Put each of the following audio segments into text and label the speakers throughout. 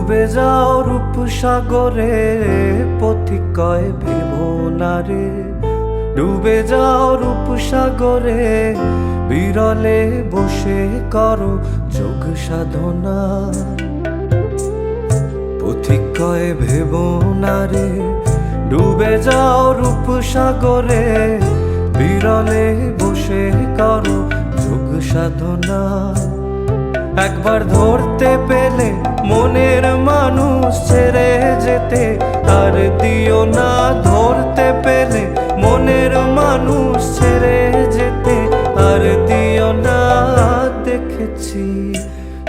Speaker 1: ডুবে যাও রূপসাগরে, পথিক কয় ভেবো না রে। ডুবে যাও রূপসাগরে, বিরলে বসে করো যোগ সাধনা। পথিক কয় ভেবো না রে, ডুবে যাও রূপসাগরে, বিরলে বসে করো যোগ সাধনা। একবার ধরতে পেলে মনের মানুষ ছেড়ে যেতে আর দিও না। ধরতে পেলে মনের মানুষ ছেড়ে যেতে আর দিও না। দেখেছি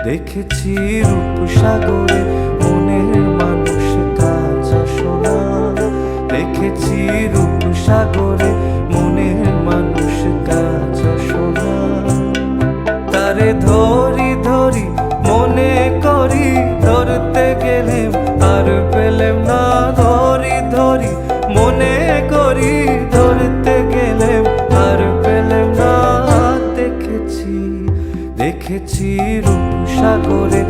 Speaker 1: দেখেছি রূপসাগরে মনের মানুষ কাজ শোনা। দেখেছি রূপসাগরে মনের মানুষ কাজ শোনা। তারে ধরি ধরি মনে করি, ধরতে গেলেম আর পেলেম না। ধরি ধরি মনে করি, ধরতে গেলেম আর পেলেম না। দেখেছি দেখেছি রূপসাগরে